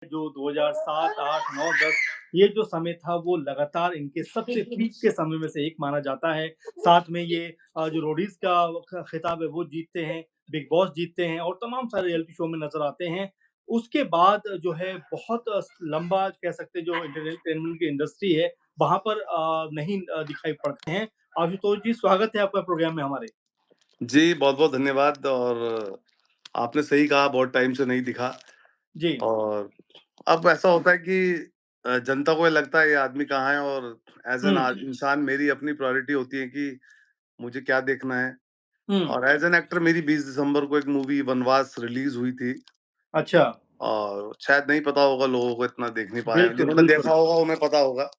जो 2007, 8, 9, 10 ये जो समय था वो लगातार इनके सबसे पीक के समय में से एक माना जाता है। साथ में ये जो रोडीज़ का ख खिताब है वो जीतते हैं, बिग बॉस जीतते हैं और तमाम सारे रियलिटी शो में नज़र आते हैं। उसके बाद जो है बहुत लंबा कह सकते हैं जो एंटरटेनमेंट की इंडस्ट्री है वहाँ पर नहीं दिखाई पड़ते हैं। आशुतोष जी स्वागत है आपका प्रोग्राम में हमारे। जी, बहुत-बहुत धन्यवाद और आपने सही कहा बहुत टाइम से नहीं दिखा जी। और अब ऐसा होता है कि जनता को ये लगता है ये आदमी कहाँ है और एज़ एन हुँ, इंसान मेरी अपनी प्रायोरिटी होती है कि मुझे क्या देखना है हुँ। और एज़ एन एक्टर मेरी 20 दिसंबर को एक मूवी वनवास रिलीज़ हुई थी अच्छा, और शायद नहीं पता होगा लोगों को इतना देख नहीं पाए हैं। बिल्कुल, जिन्होंने बिल्कुल। देखा होगा उन्हें पता होगा।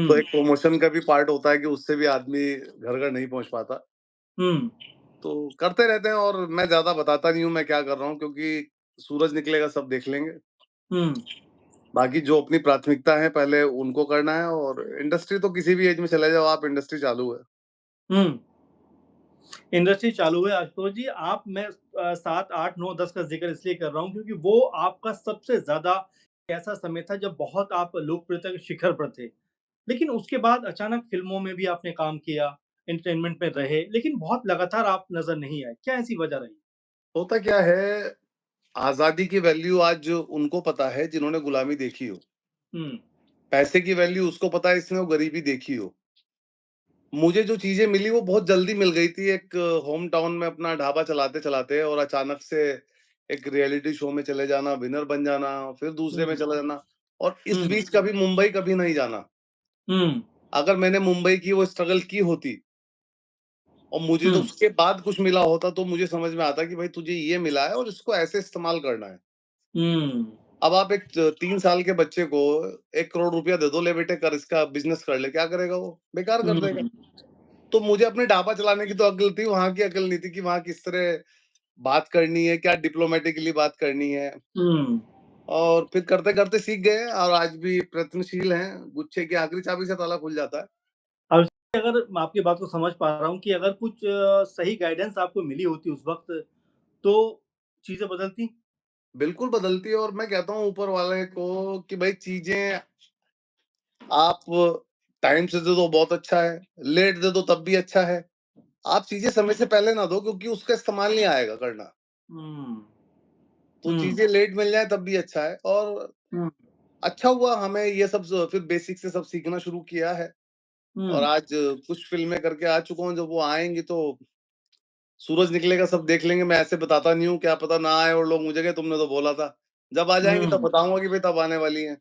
तो हुँ, एक प्रमोशन का भी पार्ट होता है कि उससे भी आदमी घर-घर नहीं पहुँच पाता। हुँ, तो करते रहते हैं और मैं ज़्यादा बताता नहीं हूँ मैं क्या कर रहा हूँ क्योंकि सूरज निकलेगा सब देख लेंगे। हुँ, बाकी जो अपनी प्राथमिकता है पहले उनको करना है और इंडस्ट्री तो किसी भी एज में चले जाओ आप इंडस्ट्री चालू है। हुँ। इंडस्ट्री चालू है आशुतोष जी। आप मैं 7, 8, 9, 10 का ज़िक्र इसलिए कर रहा हूँ क्योंकि वो आपका सबसे ज़्यादा ऐसा समय था जब बहुत आप लोकप्रियता के शिखर पर थे। लेकिन उसके बाद अचानक फ़िल्मों में भी आपने काम किया, एंटरटेनमेंट में रहे, लेकिन बहुत लगातार आप नज़र नहीं आए। क्या ऐसी वजह रही? होता क्या है, आज़ादी की वैल्यू आज उनको पता है जिन्होंने गुलामी देखी हो। हुँ, पैसे की वैल्यू उसको पता है जिसने वो गरीबी देखी हो। मुझे जो चीज़ें मिली वो बहुत जल्दी मिल गई थी एक होम टाउन में अपना ढाबा चलाते-चलाते और अचानक से एक रियलिटी शो में चले जाना, विनर बन जाना, फिर दूसरे में हुँ, चला जाना और इस हुँ, बीच कभी मुंबई कभी नहीं जाना। हुँ, अगर मैंने मुंबई की वो स्ट्रगल की होती और मुझे तो हुँ, उसके बाद कुछ मिला होता तो मुझे समझ में आता कि भाई तुझे ये मिला है और इसको ऐसे इस्तेमाल करना है। हुँ, अब आप एक 3 साल के बच्चे को 1 करोड़ रुपया दे दो, ले बेटे कर इसका बिज़नेस कर ले, क्या करेगा वो? बेकार कर देगा। हुँ, तो मुझे अपने ढाबा चलाने की तो अक्ल थी, वहाँ की अक्ल नहीं थी कि वहाँ किस तरह बात करनी है, क्या डिप्लोमैटिकली बात करनी है हुँ। और फिर करते-करते सीख गए और आज भी प्रयत्नशील हैं। गुच्छे की आखिरी चाबी से ताला खुल जाता है। अब अगर मैं आपकी बात को समझ पा रहा हूँ कि अगर कुछ सही गाइडेंस आपको मिली होती उस वक़्त, तो चीज़ें बदलती? बिल्कुल बदलती है और मैं कहता हूँ ऊपर वाले को कि भाई चीज़ें आप टाइम से दे दो बहुत अच्छा है, लेट दे दो तब भी अच्छा है। आप चीज़ें समय से पहले ना दो क्योंकि उसका इस्तेमाल नहीं आएगा करना। हुँ, तो हुँ, चीज़ें लेट मिल जाएँ तब भी अच्छा है और हुँ, अच्छा हुआ हमें ये सब फिर बेसिक से सब सीखना शुरू किया है और हुँ, आज कुछ फ़िल्में करके आ चुका हूँ, जब वो आएँगी तो सूरज निकलेगा सब देख लेंगे। मैं ऐसे बताता नहीं हूँ, क्या पता ना आए और लोग मुझे कहें तुमने तो बोला था। जब आ जाएँगी तब हुँ, बताऊँगा कि भाई तब आने वाली हैं।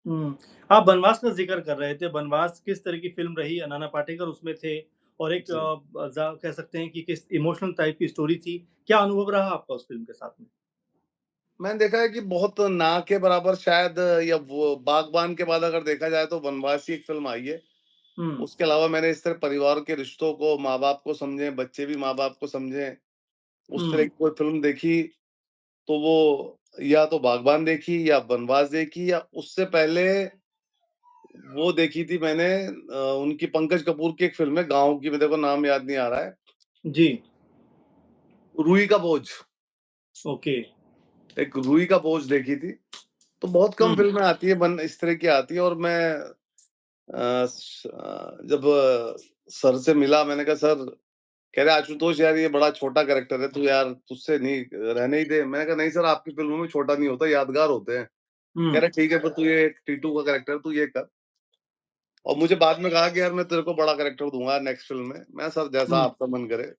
हुँ। आप बनवास का ज़िक्र कर रहे थे, बनवास किस तरह की फ़िल्म रही? नाना पाटेकर उसमें थे और एक जी। कह सकते हैं कि किस इमोशनल टाइप की स्टोरी थी। क्या अनुभव रहा आपका उस फ़िल्म के साथ में? मैंने देखा है कि बहुत ना के बराबर शायद या वो बागबान के बाद अगर देखा जाए तो वनवास ही एक फ़िल्म आई है। हुँ, उसके अलावा मैंने इस तरह परिवार के रिश्तों को, माँ-बाप को समझें, बच्चे भी माँ-बाप को समझें, उस तरह हुँ, की कोई फ़िल्म देखी तो वो या तो बागबान देखी या वनवास देखी या उससे पहले वो देखी थी मैंने उनकी पंकज कपूर की एक फ़िल्म है गाँव की, मेरे को नाम याद नहीं आ रहा है। जी, रूई का बोझ, ओके। एक रूई का बोझ देखी थी। तो बहुत कम हुँ, फ़िल्में आती है बन इस तरह की आती है और मैं जब सर से मिला मैंने कहा सर कह रहे आशुतोष यार ये बड़ा छोटा कैरेक्टर है तू यार तुझसे नहीं रहने ही दे। मैंने कहा नहीं सर आपकी फ़िल्मों में छोटा नहीं होता, यादगार होते हैं। कह हुँ, रहे ठीक है फिर तू ये टीटू का कैरेक्टर तू ये कर। और मुझे बाद में कहा कि यार मैं तेरे को बड़ा कैरेक्टर दूँगा नेक्स्ट फ़िल्म में। मैं सर जैसा हुँ, आपका मन करे।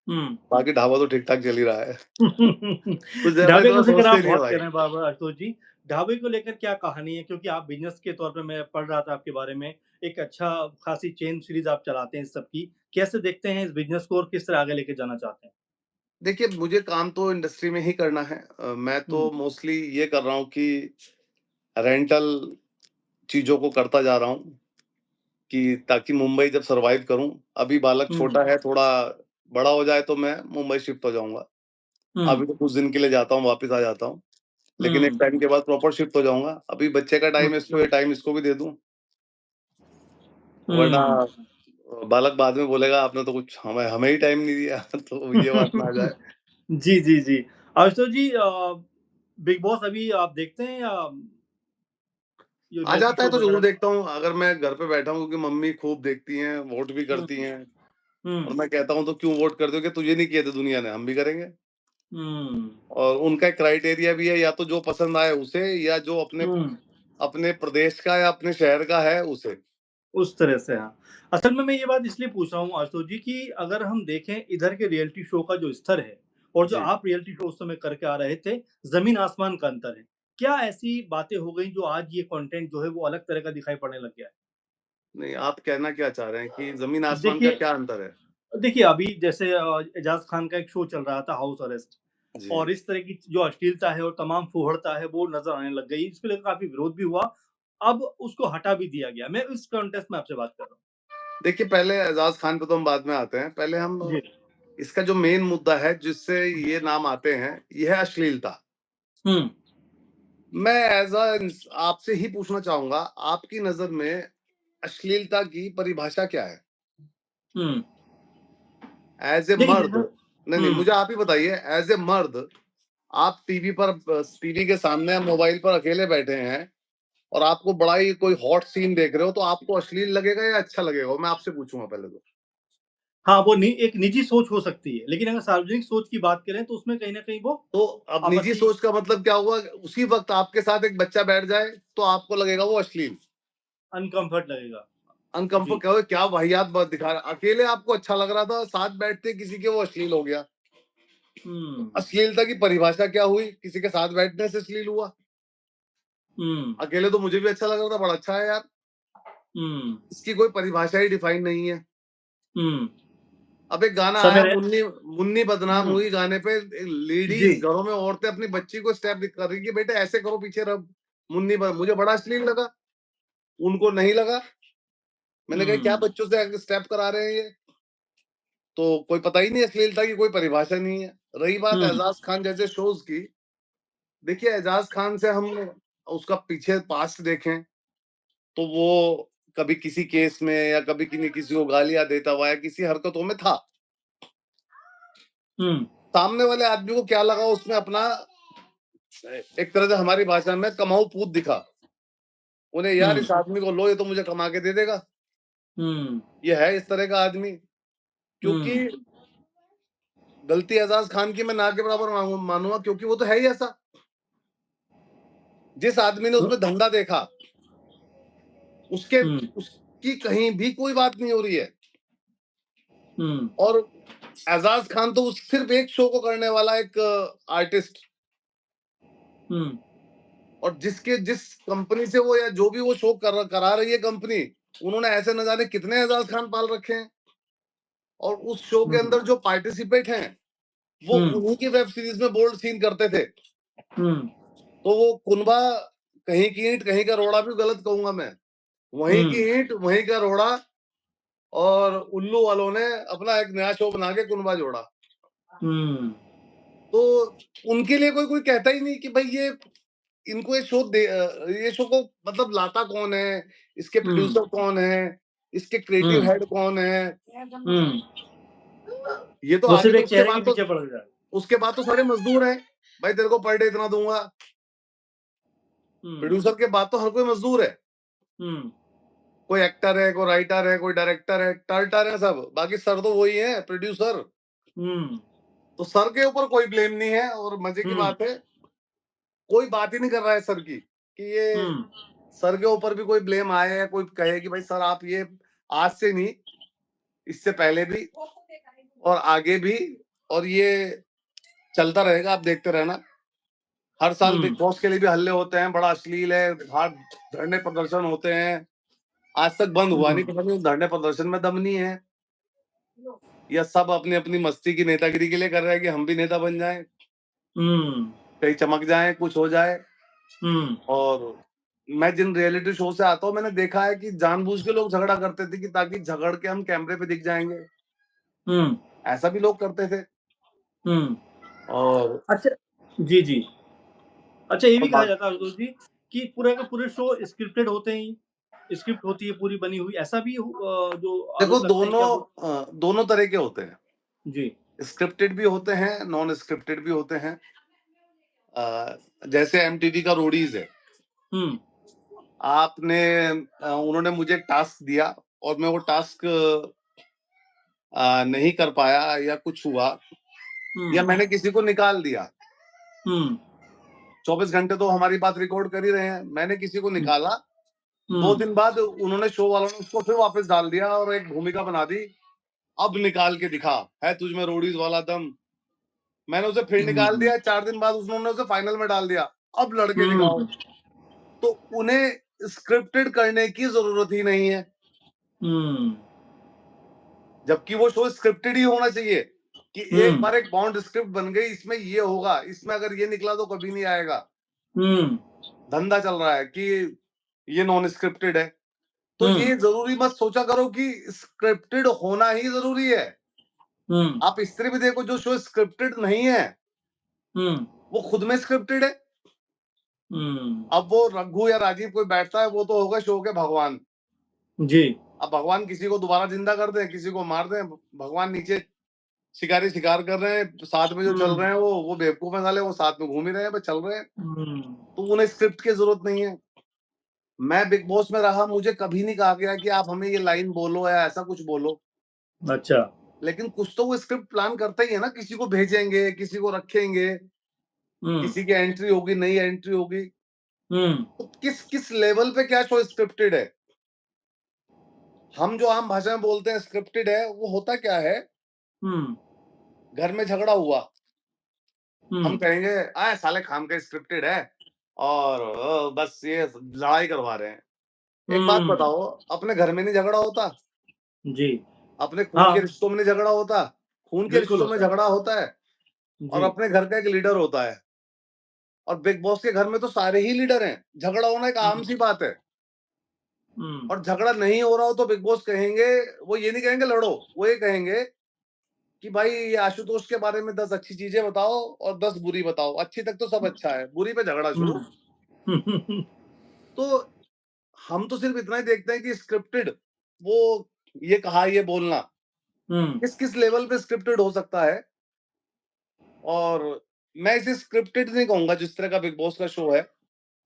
हुँ। बाकी ढाबा तो ठीक-ठाक चल ही रहा है। कुछ ज़्यादा ढाबे इतना का ज़िक्र सोचते आप नहीं है बहुत कर भाई। रहे हैं बार-बार आशुतोष जी। ढाबे को लेकर क्या कहानी है? क्योंकि आप बिज़नेस के तौर पे मैं पढ़ रहा था आपके बारे में, एक अच्छा खासी चेन सीरीज़ आप चलाते हैं इस सब की। कैसे देखते हैं इस बिज़नेस को और किस तरह आगे लेके जाना चाहते हैं? देखिए मुझे काम तो इंडस्ट्री में ही करना है। मैं हुँ, तो मोस्टली ये कर रहा हूँ कि रेंटल चीज़ों को करता जा रहा हूँ कि ताकि मुंबई जब सर्वाइव करूँ, अभी बालक हुँ, छोटा है, थोड़ा बड़ा हो जाए तो मैं मुंबई शिफ्ट हो जाऊँगा। हुँ, अभी तो कुछ दिन के लिए जाता हूँ, वापस आ जाता हूँ। लेकिन एक हुँ, टाइम के बाद प्रॉपर शिफ्ट हो जाऊँगा। अभी बच्चे का हुँ, टाइम है, इसको ये टाइम इसको भी दे दूँ, वरना हुँ। बालक बाद में बोलेगा आपने तो कुछ हमें हमें ही टाइम नहीं दिया तो ये बात ना आ जाए। जी, जी, जी। आशुतोष जी बिग बॉस अभी आप देखते हैं या ये आ रियलिटी जाता है शोज़ तो ज़रूर वगैरह? देखता हूँ, अगर मैं घर पे बैठा हूँ क्योंकि मम्मी खूब देखती हैं, वोट भी हुँ, करती हैं और हुँ, मैं कहता हूँ तो क्यों वोट करते हो कि तुझे नहीं किए थे दुनिया ने, हम भी करेंगे। हुँ, और उनका एक क्राइटेरिया भी है या तो जो पसंद आए उसे या जो अपने हुँ, अपने प्रदेश का या अपने शहर का है उसे। उस तरह से हाँ। असल में मैं ये बात इसलिए पूछ रहा हूँ आशुतोष जी कि अगर हम देखें इधर के रियलिटी शो का जो स्तर है और जो जी। आप रियलिटी शो उस समय करके आ रहे थे, ज़मीन-आसमान का अंतर है। क्या ऐसी बातें हो गई जो आज ये कंटेंट जो है वो अलग तरह का दिखाई पड़ने लग गया है? नहीं, आप कहना क्या चाह रहे हैं कि ज़मीन-आसमान का देखिए क्या अंतर है? देखिए, अभी जैसे एजाज़ खान का एक शो चल रहा था हाउस अरेस्ट जी। और इस तरह की जो अश्लीलता है और तमाम फूहड़ता है वो नज़र आने लग गई। इसको लेकर काफ़ी विरोध भी हुआ। अब उसको हटा भी दिया गया। मैं इस कॉन्टेक्स्ट में आपसे बात कर रहा हूँ। देखिए, पहले एजाज़ खान पे तो हम बाद में आते हैं। पहले हम जी। इसका जो मेन मुद्दा है जिससे ये नाम आते हैं, ये है अश्लीलता। हुँ, मैं एज़ अ इंस आपसे ही पूछना चाहूँगा, आपकी नज़र में अश्लीलता की परिभाषा क्या है? हुँ। एज़ ए देखिए मर्द जैसे नहीं, नहीं, हुँ, मुझे आप ही बताइए एज़ ए मर्द आप टीवी पर टीवी के सामने मोबाइल पर अकेले बैठे हैं और आपको बड़ा ही कोई हॉट सीन देख रहे हो, तो आपको अश्लील लगेगा या अच्छा लगेगा? मैं आपसे पूछूँगा पहले तो। हाँ, वो नि एक निजी सोच हो सकती है। लेकिन अगर सार्वजनिक सोच की बात करें तो उसमें कहीं न कहीं वो तो अब निजी आपत्ति सोच का मतलब क्या हुआ? उसी वक़्त आपके साथ एक बच्चा बैठ जाए, तो आपको लगेगा वो अश्लील। अनकम्फर्ट लगेगा। जी। अनकम्फर्ट क्या क्या वाहियात बात दिखा रहा है। अकेले आपको अच्छा लग रहा था, साथ बैठते किसी के वो अश्लील हो गया। हुँ, अश्लीलता की परिभाषा क्या हुई? किसी के साथ बैठने से अश्लील हुआ। हुँ, अकेले तो मुझे भी अच्छा लग रहा था, बड़ा अच्छा है यार। हुँ, इसकी कोई परिभाषा ही डिफाइन नहीं है। हुँ। अब एक गाना समय आया रह मुन्नी मुन्नी बदनाम हुँ, हुई गाने पे जी। लेडीज़ घरों में औरतें अपनी बच्ची को स्टेप कर रही है कि बेटे ऐसे करो पीछे रब मुन्नी ब मुझे बड़ा अश्लील लगा, उनको नहीं लगा। मैंने कहा क्या हुँ, बच्चों से स्टेप करा रहे हैं ये? तो कोई पता ही नहीं अश्लीलता की कोई परिभाषा नहीं है। रही बात हुँ, एजाज खान जैसे शोज की, देखिए एजाज खान से हम उसका पीछे पास्ट देखें तो वो कभी किसी केस में या कभी किसी को गालियां देता हुआ या किसी हरकतों में था। हुँ, सामने वाले आदमी को क्या लगा उसमें अपना एक तरह से हमारी भाषा में कमाऊ पूत दिखा। उन्हें यार हुँ, इस आदमी को लो ये तो मुझे कमा के दे देगा। हुँ, ये है इस तरह का आदमी क्योंकि हुँ, गलती एजाज खान की मैं ना के बराबर मानूंगा क्योंकि वो तो है ही ऐसा। जिस आदमी ने हुँ, उसमें धंधा देखा उसके हुँ, उसकी कहीं भी कोई बात नहीं हो रही है। हुँ, और एजाज खान तो सिर्फ एक शो को करने वाला एक आर्टिस्ट हुँ, और जिस कंपनी से वो या जो भी वो शो करा रही है कंपनी उन्होंने ऐसे न जाने कितने एजाज खान पाल रखे हैं और उस शो के हुँ, अंदर जो पार्टिसिपेट हैं वो हुँ, उन्हीं की वेब सीरीज में बोल्ड सीन करते थे। हुँ, तो वो कुनबा कहीं की ईंट कहीं का रोड़ा भी गलत कहूंगा मैं। वहीं की हुँ, ईंट वहीं का रोड़ा और उल्लू वालों ने अपना एक नया शो बना के कुनबा जोड़ा। हुँ, तो उनके लिए कोई कोई कहता ही नहीं कि भाई ये इनको ये शो को मतलब लाता कौन है, इसके हुँ, प्रोड्यूसर कौन है, इसके क्रिएटिव हुँ, हेड कौन है। हुँ। ये तो वो आगे सिर्फ़ तो एक चेहरे के पीछे पड़ गया। उसके बाद तो सारे मजदूर हैं। भाई तेरे को पर डे इतना दूंगा। हुँ, प्रोड्यूसर के बाद तो हर कोई मजदूर है। हुँ, कोई एक्टर है, कोई राइटर है, कोई डायरेक्टर है, टर्टर है सब। बाकी सर तो वही है प्रोड्यूसर। हुँ, तो सर के ऊपर कोई ब्लेम नहीं है और मजे की हुँ, बात है कोई बात ही नहीं कर रहा है सर की कि ये हुँ, सर के ऊपर भी कोई ब्लेम आए या कोई कहे कि भाई सर आप ये आज से नहीं इससे पहले भी और आगे भी और ये चलता रहेगा आप देखते रहना। हर साल बिग हुँ, बॉस के लिए भी हल्ले होते हैं, बड़ा अश्लील है, बाहर धरने प्रदर्शन होते हैं। आज तक बंद हुआ हुँ, नहीं, पता नहीं उस धरने प्रदर्शन में दम नहीं है या सब अपनी-अपनी मस्ती की नेतागिरी के लिए कर रहे हैं कि हम भी नेता बन जाएँ, हुँ, कहीं चमक जाएँ, कुछ हो जाए। हुँ, और मैं जिन रियलिटी शो से आता हूँ, मैंने देखा है कि जानबूझ के लोग झगड़ा करते थे कि ताकि झगड़ के हम कैमरे पे दिख जाएँगे। हुँ, ऐसा भी लोग करते थे हुँ। और अच्छा जी, जी। अच्छा ये भी और कहा बात जाता है आशुतोष जी कि पूरे के पूरे शो स्क्रिप्टेड होते हैं, स्क्रिप्ट होती है पूरी बनी हुई, ऐसा भी जो देखो आरोप लगते हैं क्या वो दोनों तरह के होते हैं। जी। स्क्रिप्टेड भी होते हैं, नॉन स्क्रिप्टेड भी होते हैं। जैसे एमटीवी का रोडीज है, हुँ, आपने उन्होंने मुझे एक टास्क दिया और मैं वो टास्क नहीं कर पाया या कुछ हुआ या हुँ, मैंने किसी को निकाल दिया। हुँ, 24 घंटे तो हमारी बात रिकॉर्ड कर ही रहे हैं। मैंने किसी को हुँ, निकाला, 2 हुँ, दिन बाद उन्होंने शो वालों ने उसको फिर वापस डाल दिया और एक भूमिका बना दी, अब निकाल के दिखा, है तुझ में रोडीज़ वाला दम। मैंने उसे फिर निकाल हुँ, दिया, 4 दिन बाद उन्होंने उसे फाइनल में डाल दिया, अब लड़के दिखाओ। हुँ, तो उन्हें स्क्रिप्टेड करने की ज़रूरत ही नहीं है, हुँ, जबकि वो शो स्क्रिप्टेड ही होना चाहिए कि एक हुँ, बार एक बॉन्ड स्क्रिप्ट बन गई, इसमें ये होगा, इसमें अगर ये निकला तो कभी नहीं आएगा। हुँ, धंधा चल रहा है कि ये नॉन स्क्रिप्टेड है। तो हुँ, ये ज़रूरी मत सोचा करो कि स्क्रिप्टेड होना ही ज़रूरी है। हुँ, आप स्त्री भी देखो, जो शो स्क्रिप्टेड नहीं है, हुँ, वो खुद में स्क्रिप्टेड है। हुँ, अब वो रघु या राजीव कोई बैठता है, वो तो होगा शो के भगवान। जी। अब भगवान किसी को दोबारा ज़िंदा कर दें, किसी को मार दें, भगवान नीचे शिकारी शिकार कर रहे हैं, साथ में जो चल हुँ, रहे हैं वो बेवकूफ़ हैं साले, वो साथ में घूम ही रहे हैं, बस चल रहे हैं। हुँ, तो उन्हें स्क्रिप्ट की ज़रूरत नहीं है। मैं बिग बॉस में रहा, मुझे कभी नहीं कहा गया कि आप हमें ये लाइन बोलो या ऐसा कुछ बोलो। अच्छा। लेकिन कुछ तो वो स्क्रिप्ट प्लान करते ही है ना, किसी को भेजेंगे, किसी को रखेंगे, हुँ, किसी की एंट्री होगी, नई एंट्री होगी। हुँ, तो किस किस लेवल पे क्या शो स्क्रिप्टेड है? हम जो आम भाषा में बोलते हैं स्क्रिप्टेड है, वो होता क्या है? हुँ, घर में झगड़ा हुआ, हम हुँ, कहेंगे, "आए साले खाम का स्क्रिप्टेड है और बस ये लड़ाई करवा रहे हैं।" एक बात हुँ, बताओ, अपने घर में नहीं झगड़ा होता? जी। अपने खून के हाँ, रिश्तों में नहीं झगड़ा होता? खून के बिल्कुल रिश्तों में होता है। झगड़ा होता है और जी। अपने घर का एक लीडर होता है और बिग बॉस के घर में तो सारे ही लीडर हैं। झगड़ा होना एक आम हुँ, सी बात है हुँ, और झगड़ा नहीं हो रहा हो तो बिग बॉस कहेंगे, वो ये नहीं कहेंगे लड़ो, वो ये कहेंगे कि भाई ये आशुतोष के बारे में 10 अच्छी चीज़ें बताओ और 10 बुरी बताओ। अच्छी तक तो सब अच्छा है, बुरी पे झगड़ा शुरू। हुँ, हुँ, तो हम तो सिर्फ़ इतना ही देखते हैं कि स्क्रिप्टेड, वो ये कहा ये बोलना, हुँ, किस-किस लेवल पे स्क्रिप्टेड हो सकता है और मैं इसे स्क्रिप्टेड नहीं कहूँगा जिस तरह का बिग बॉस का शो है,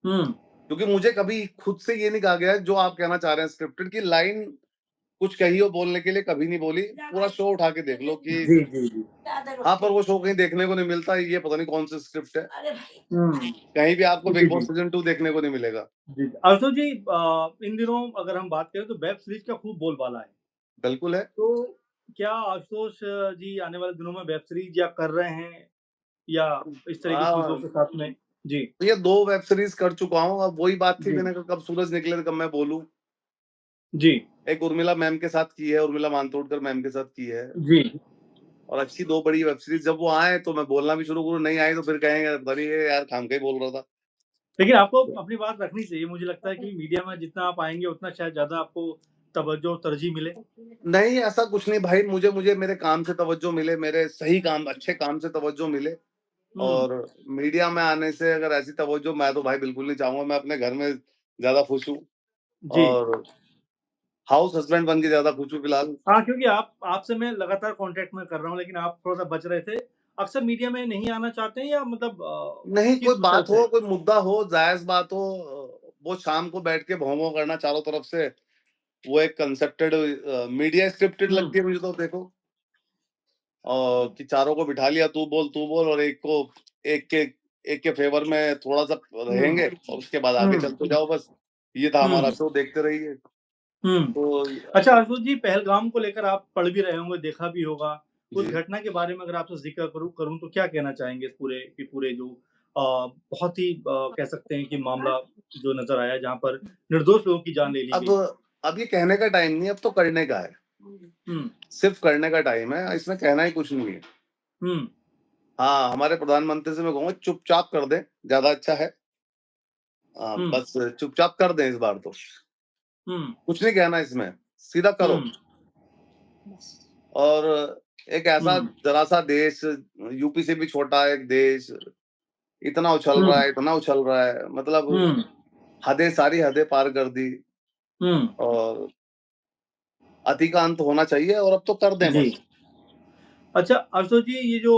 हुँ, क्योंकि मुझे कभी खुद से ये नहीं कहा गया है जो आप कहना चाह रहे हैं स्क्रिप्टेड की लाइन कुछ कही हो बोलने के लिए कभी नहीं बोली। पूरा शो उठा के देख लो कि जी, जी, जी। हाँ, पर वो शो कहीं देखने को नहीं मिलता, ये पता नहीं कौन सी स्क्रिप्ट है। हुँ, कहीं भी आपको जी, बिग बॉस जी, सीज़न 2 देखने को नहीं मिलेगा। जी। आशुतोष जी इन दिनों अगर हम बात करें तो वेब सीरीज़ का खूब बोलबाला है। बिल्कुल है। तो क्या आशुतोष जी आने वाले दिनों में वेब सीरीज़ या कर रहे हैं या इस तरह की चीज़ों हाँ, के साथ में? जी, तो ये 2 वेब सीरीज़ कर चुका हूँ, अब वही बात थी जी, मैंने कहा कब सूरज निकले तो कब मैं बोलूँ। जी, एक उर्मिला मैम के साथ की है, उर्मिला मातोंडकर मैम के साथ की है जी। और अच्छी 2 बड़ी वेब सीरीज़ जब वो आएँ तो मैं बोलना भी शुरू करूँ, नहीं आई तो फिर कहेंगे पता नहीं ये यार खामखा ही बोल रहा था। लेकिन आपको अपनी बात रखनी चाहिए, मुझे लगता है कि मीडिया में जितना आप आएँगे उतना शायद ज़्यादा आपको तवज्जो और तरजीह मिले। नहीं, ऐसा कुछ नहीं भाई, मुझे मुझे मेरे काम से तवज्जो मिले, मेरे सही काम, अच्छे काम से तवज्जो मिले हुँ, और मीडिया में आने से अगर ऐसी तवज्जो मैं तो भाई बिल्कुल नहीं चाहूँगा, मैं अपने घर में ज़्यादा खुश हूँ जी। और हाउस हस्बैंड बन के ज़्यादा खुश हूँ फिलहाल। हाँ, क्योंकि आपसे मैं लगातार कॉन्टैक्ट में कर रहा हूँ, लेकिन आप थोड़ा-सा बच रहे थे। अक्सर मीडिया में नहीं आना चाहते हैं या मतलब नहीं, कोई किस विषय बात से? हो, कोई मुद्दा हो, जायज़ बात हो वो शाम को बैठ के भों-भों करना चारों तरफ से, वो एक कंसेप्टेड मीडिया स्क्रिप्टेड हुँ, लगती है मुझे तो देखो कि चारों को बिठा लिया तू बोल और एक के एक के फ़ेवर में थोड़ा-सा हुँ, रहेंगे और उसके बाद आगे हुँ, चलते जाओ बस। ये था हमारा हुँ, शो, देखते रहिए। हुँ। तो अच्छा आशुतोष जी, पहलगाम को लेकर आप पढ़ भी रहे होंगे, देखा भी होगा। उस जी। घटना के बारे में अगर आपसे ज़िक्र करूँ तो क्या कहना चाहेंगे इस पूरे जो बहुत ही कह सकते हैं कि मामला जो नज़र आया जहाँ पर निर्दोष लोगों की जान ले ली अब गई। अब ये कहने का टाइम नहीं है, अब तो करने का है। हुँ, सिर्फ़ करने का टाइम है, इसमें कहना ही कुछ नहीं है। हुँ, हाँ, हमारे प्रधानमंत्री से मैं कहूँगा चुपचाप कर दें, ज़्यादा अच्छा है। हुँ, बस चुपचाप कर दें इस बार तो। हुँ, कुछ नहीं कहना इसमें, सीधा करो। हुँ, और एक ऐसा हुँ, ज़रा-सा देश, यूपी से भी छोटा एक देश, हुँ, इतना उछल रहा है, मतलब हुँ, हदें सारी हदें पार कर दी हुँ। और अति का अंत होना चाहिए और अब तो कर दें जी। बस। अच्छा, आशुतोष जी, ये जो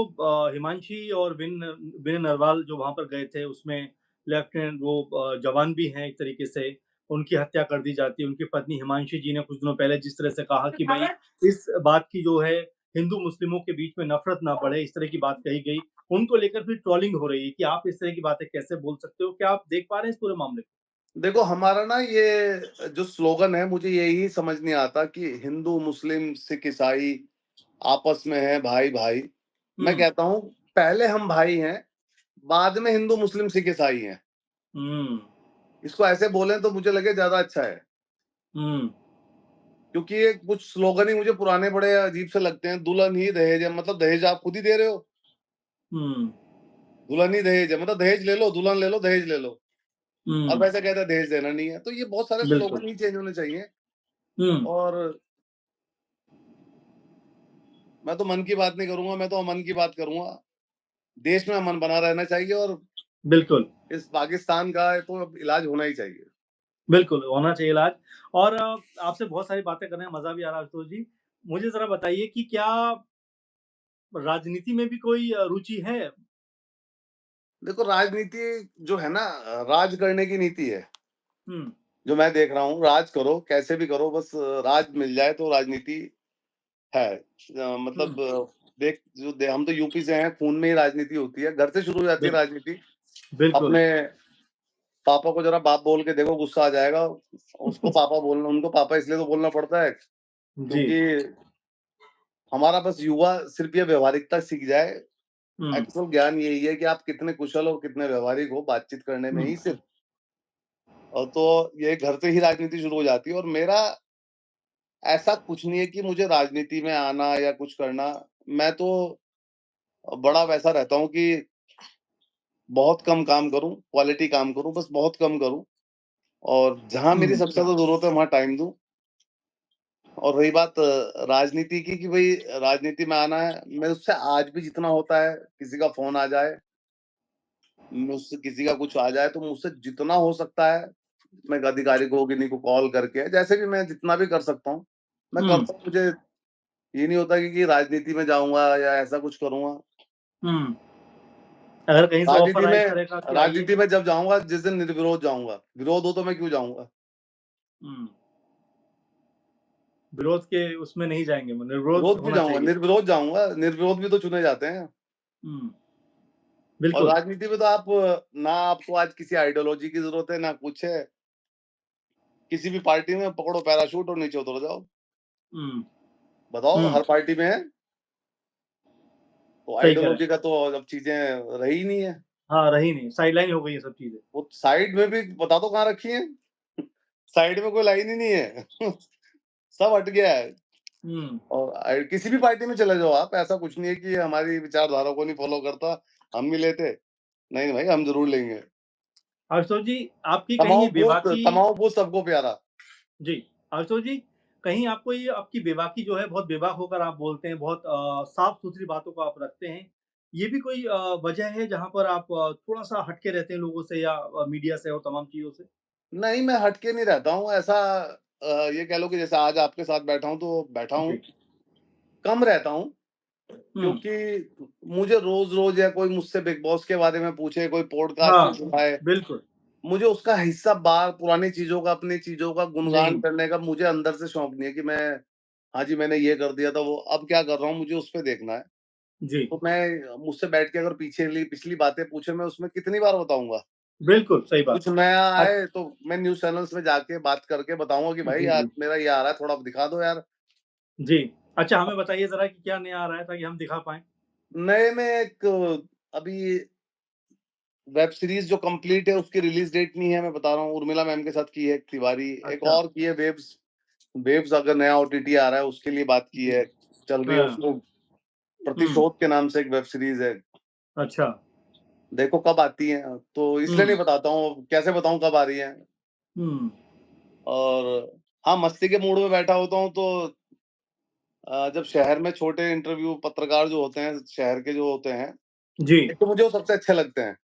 हिमांशी और विनय नरवाल जो वहाँ पर गए थे, उसमें लेफ्टिनेंट वो जवान भी हैं एक तरीके से, उनकी हत्या कर दी जाती है। उनकी पत्नी हिमांशी जी ने कुछ दिनों पहले जिस तरह से कहा कि भई इस बात की जो है हिंदू-मुस्लिमों के बीच में नफ़रत ना बढ़े, इस तरह की बात कही गई। उनको लेकर फिर ट्रोलिंग हो रही है कि आप इस तरह की बातें कैसे बोल सकते हो? क्या आप देख पा रहे हैं इस पूरे मामले को? देखो हमारा ना ये जो स्लोगन है मुझे यही समझ नहीं आता कि हिंदू, मुस्लिम, सिख, ईसाई आपस में है भाई-भाई। मैं हुँ, कहता हूँ पहले हम भाई हैं, बाद में हिंदू, मुस्लिम, सिख, ईसाई हैं। हुँ, इसको ऐसे बोलें तो मुझे लगे ज़्यादा अच्छा है। हुँ, क्योंकि ये कुछ स्लोगन ही मुझे पुराने बड़े अजीब से लगते हैं। दुल्हन ही दहेज है, मतलब दहेज आप खुद ही दे रहे हो। हुँ, दुल्हन ही दहेज है, मतलब दहेज ले लो, दुल्हन ले लो, दहेज ले लो। और हुँ, वैसे कहते हैं दहेज देना नहीं है। तो ये बहुत सारे बिल्कुल। स्लोगन ही चेंज होने चाहिए। हुँ, और मैं तो मन की बात नहीं करूँगा, मैं तो अमन की बात करूँगा। देश में अमन बना रहना चाहिए और बिल्कुल। इस पाकिस्तान का तो अब इलाज होना ही चाहिए। बिल्कुल, होना चाहिए इलाज और आपसे बहुत सारी बातें करने में मज़ा भी आ रहा है आशुतोष जी। मुझे ज़रा बताइए कि क्या राजनीति में भी कोई रुचि है? देखो राजनीति जो है ना राज करने की नीति है। हुँ, जो मैं देख रहा हूँ, राज करो, कैसे भी करो बस राज मिल जाए तो राजनीति है। हुँ, मतलब हम तो यूपी से हैं, खून में ही राजनीति होती है, घर से शुरू हो जाती है बिल राजनीति। बिल्कुल। अपने पापा को ज़रा बाप बोल के देखो, गुस्सा आ जाएगा। उसको पापा बोलना उनको पापा इसलिए तो बोलना पड़ता है, जी। क्योंकि हमारा बस युवा सिर्फ़ ये व्यावहारिकता सीख जाए। हुँ, एक्चुअल ज्ञान यही है कि आप कितने कुशल हो, कितने व्यावहारिक हो, बातचीत करने में हुँ, ही सिर्फ़। और तो ये घर से ही राजनीति शुरू हो जाती है और मेरा ऐसा कुछ नहीं है कि मुझे राजनीति में आना या कुछ करना। मैं तो बड़ा वैसा रहता हूँ कि बहुत कम काम करूँ, क्वालिटी काम करूँ, बस बहुत कम करूँ और जहाँ मेरी हुँ, सबसे ज़्यादा ज़रूरत है वहाँ टाइम दूँ। और रही बात राजनीति की कि भई राजनीति में आना है, मैं उससे आज भी जितना होता है, किसी का फ़ोन आ जाए, मुझसे किसी का कुछ आ जाए तो मुझसे जितना हो सकता है, मैं अधिकारी को, किन्हीं को कॉल करके जैसे भी मैं जितना भी कर सकता हूँ, मैं हुँ, करता हूँ। मुझे ये नहीं होता कि राजनीति में जाऊँगा या ऐसा कुछ करूँगा। हुँ। अगर कहीं से ऑफ़र आए इस तरह का कि आइए। राजनीति में जब जाऊँगा जिस दिन निर्विरोध जाऊँगा, विरोध हो तो मैं क्यों जाऊँगा? हुँ, विरोध के उसमें नहीं जाएँगे, निर्विरोध विरोध क्यों होना जाऊँगा? चाहिए। निर्विरोध जाऊँगा, निर्विरोध भी तो चुने जाते हैं। हुँ, और बिल्कुल। राजनीति में तो आप ना आपको आज किसी आइडियोलॉजी की ज़रूरत है, ना कुछ है। किसी भी पार्टी में पकड़ो पैराशूट और नीचे उतर जाओ। हुँ, बताओ हुँ, हर पार्टी में है, तो सही कह रहे हैं। आइडियोलॉजी का तो अब चीज़ें रही ही नहीं है। हाँ, रही नहीं, साइडलाइन हो गई ये सब चीज़ें। वो साइड में भी बता दो कहाँ रखी है? साइड में कोई लाइन ही नहीं है। सब हट गया है। हुँ, और किसी भी पार्टी में चले जाओ आप, ऐसा कुछ नहीं है कि हमारी विचारधारा को नहीं फ़ॉलो करता, हम नहीं लेते। नहीं भाई, हम ज़रूर लेंगे। आशुतोष जी, आपकी कहीं ये बेबाकी तमाम पोस्ट सबको प्यारा। जी, आशुतोष जी, कहीं आपको ये आपकी बेबाकी जो है बहुत बेबाक होकर आप बोलते हैं, बहुत साफ-सुथरी बातों को आप रखते हैं। ये भी कोई वजह है जहाँ पर आप थोड़ा-सा हट के रहते हैं लोगों से या मीडिया से और तमाम चीज़ों से? नहीं, मैं हट के नहीं रहता हूँ, ऐसा ये कह लो कि जैसे आज आपके साथ बैठा हूँ, तो बैठा हूँ, जी। कम रहता हूँ, हुँ, क्योंकि मुझे रोज़-रोज़ या कोई मुझसे बिग बॉस के बारे में पूछे, कोई पॉडकास्ट हाँ, में सुनाए, बिल्कुल। मुझे उसका हिस्सा बार पुरानी चीज़ों का, अपनी चीज़ों का गुणगान नहीं, करने का मुझे अंदर से शौक नहीं है कि मैं हाँ जी, मैंने ये कर दिया था, वो अब क्या कर रहा हूँ, मुझे उस पे देखना है। जी, तो मैं मुझसे बैठ के अगर पिछली बातें पूछे, मैं उसमें कितनी बार बताऊँगा। बिल्कुल, सही बात। कुछ नया अच आए तो मैं न्यूज़ चैनल्स में जाके बात करके बताऊँगा कि भाई जी, आज जी। मेरा ये आ रहा है, थोड़ा दिखा दो यार। जी। अच्छा हमें बताइए ज़रा कि क्या नया आ रहा है ताकि हम दिखा पाएँ? नए में एक अभी वेब सीरीज़ जो कंप्लीट है उसकी रिलीज़ डेट नहीं है, मैं बता रहा हूँ, उर्मिला मैम के साथ की है एक तिवारी, एक अच्छा, और की है वेव्स। वेव्स अगर नया ओटीटी आ रहा है उसके लिए बात की जी। है, चल रही है हाँ, उसको हुँ, प्रतिशोध के नाम से एक वेब सीरीज़ है। अच्छा। देखो कब आती है, तो इसलिए हुँ, नहीं बताता हूँ, कैसे बताऊँ कब आ रही है। हुँ, और हाँ, मस्ती के मूड में बैठा होता हूँ तो जब शहर में छोटे इंटरव्यू पत्रकार जो होते हैं, शहर के जो होते हैं, जी, एक तो मुझे वो सबसे अच्छे लगते हैं।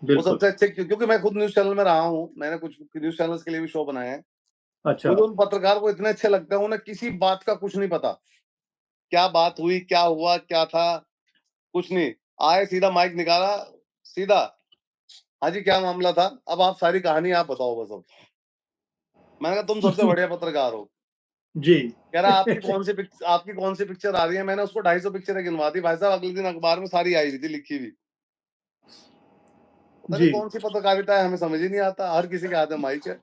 वो बिल्कुल। सबसे अच्छे क्योंकि मैं खुद न्यूज़ चैनल में रहा हूँ, मैंने कुछ न्यूज़ चैनल्स के लिए भी शो बनाए हैं। अच्छा, मुझे उन पत्रकार को इतने अच्छे लगते हैं, उन्हें किसी बात का कुछ नहीं पता। क्या बात हुई, क्या हुआ, क्या था, कुछ नहीं। आए सीधा माइक निकाला, सीधा, हाँ जी, क्या मामला था? अब आप सारी कहानी आप बताओ बस अब। मैंने कहा तुम सबसे बढ़िया पत्रकार हो। जी। कह रहा आपकी कौन सी पिक्चर आ रही है? मैंने उसको 250 पिक्चरें गिनवा दी भाई साहब, अगले दिन अखबार में सारी आई हुई थी लिखी हुई। पता नहीं जी। कौन सी पत्रकारिता है, हमें समझ ही नहीं आता, हर किसी के हाथ में माइक है।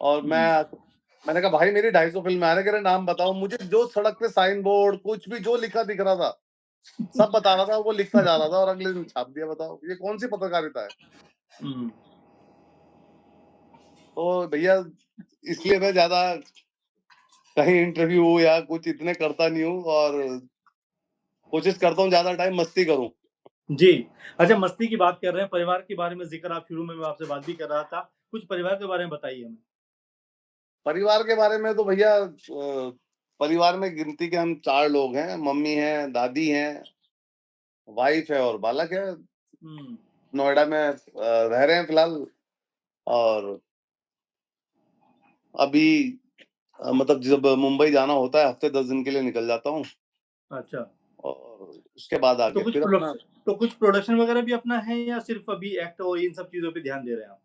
और मैंने कहा भाई मेरी 250 फिल्म आ रही है, नाम बताओ मुझे। जो सड़क पे साइन बोर्ड कुछ भी जो लिखा दिख रहा था सब बता रहा था, वो लिखता जा रहा था और अगले दिन छाप दिया। बताओ ये कौन सी पत्रकारिता है? हुँ। तो भैया इसलिए मैं ज्यादा कहीं इंटरव्यू या कुछ इतने करता नहीं हूँ, और कोशिश करता हूँ ज्यादा टाइम मस्ती करूँ। जी। अच्छा, मस्ती की बात कर रहे हैं, परिवार के बारे में ज़िक्र आप शुरू में मैं आपसे बात भी कर रहा था। कुछ परिवार के बारे में बताइए हमें? परिवार के बारे में तो भैया परिवार में गिनती के हम 4 लोग हैं, मम्मी हैं, दादी हैं, वाइफ है और बालक है। हुँ। नोएडा में रह रहे हैं फिलहाल। और अभी मतलब जब मुंबई जाना होता है हफ्ते 10 दिन के लिए निकल जाता हूँ, अच्छा। और उसके बाद तो आगे कुछ फिर अपना कुछ प्रोडक्शन वगैरह भी अपना है या सिर्फ़ अभी एक्ट और इन सब चीज़ों पे ध्यान दे रहे हैं आप?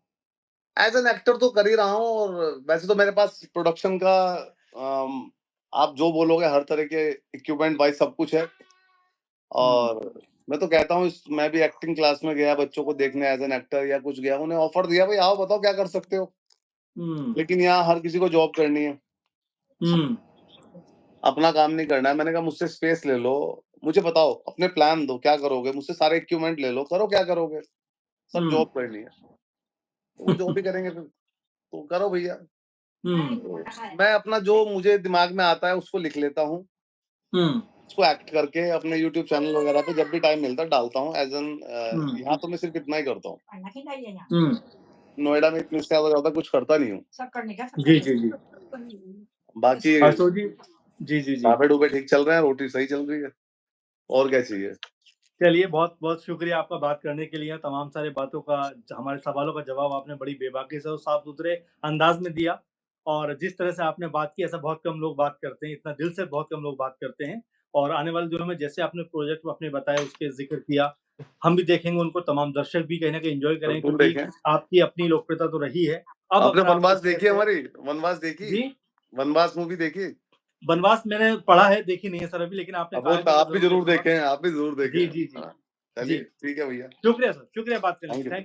एज़ एन एक्टर तो कर ही रहा हूँ। और वैसे तो मेरे पास प्रोडक्शन का अम, आप जो बोलोगे हर तरह के इक्विपमेंट वाइज़ सब कुछ है। हुँ। और मैं तो कहता हूँ मैं भी एक्टिंग क्लास में गया बच्चों को देखने एज़ एन एक्टर या कुछ गया, उन्हें ऑफर दिया भाई आओ बताओ क्या कर सकते हो? हुँ। लेकिन यहाँ हर किसी को जॉब करनी है, हुँ। अपना काम नहीं करना है। मैंने कहा मुझसे स्पेस ले लो, मुझे बताओ अपने प्लान दो क्या करोगे? मुझसे सारे इक्विपमेंट ले लो, करो क्या करोगे? सब हुँ। जॉब करनी है। तो वो जॉब ही करेंगे फिर, तो करो भैया। हुँ। तो मैं अपना जो मुझे दिमाग में आता है उसको लिख लेता हूँ, हुँ। उसको एक्ट करके अपने यूट्यूब चैनल वगैरह पे जब भी टाइम मिलता है डालता हूँ। एज़ एन हुँ। यहाँ तो मैं सिर्फ इतना ही करता हूँ। हुँ। नोएडा में इतने से ज़्यादा कुछ करता नहीं हूँ। जी, जी, जी। बाकी आशुतोष जी जी, जी, जी। ढाबे-ढूबे ठीक चल रहे हैं, रोटी सही चल रही है, और क्या चाहिए? चलिए, बहुत-बहुत शुक्रिया आपका बात करने के लिए, तमाम सारी बातों का हमारे सवालों का जवाब आपने बड़ी बेबाकी से और साफ-सुथरे अंदाज़ में दिया और जिस तरह से आपने बात की, ऐसा बहुत कम लोग बात करते हैं, इतना दिल से बहुत कम लोग बात करते हैं और आने वाले दिनों में जैसे आपने प्रोजेक्ट अपने बताए, उसके ज़िक्र किया, हम भी देखेंगे उनको, तमाम दर्शक भी कहीं न कहीं एन्जॉय करेंगे बिल्कुल क्योंकि देखें। आपकी अपनी लोकप्रियता तो रही है। अब आपने अगर आप वनवास इस तरह देखी है से हमारी? वनवास देखी? जी? वनवास मूवी देखी? वनवास मैंने पढ़ा है, देखी नहीं है सर अभी, लेकिन आपने अब कहा वो है तो तो मैं आप भी ज़रूर ज़रूर देखूँगा। देखें, आप भी ज़रूर देखें। जी, जी, जी। हाँ, जी। चलिए ठीक है भैया। शुक्रिया सर, शुक्रिया बात करने के थैंक लिए। यू। थैंक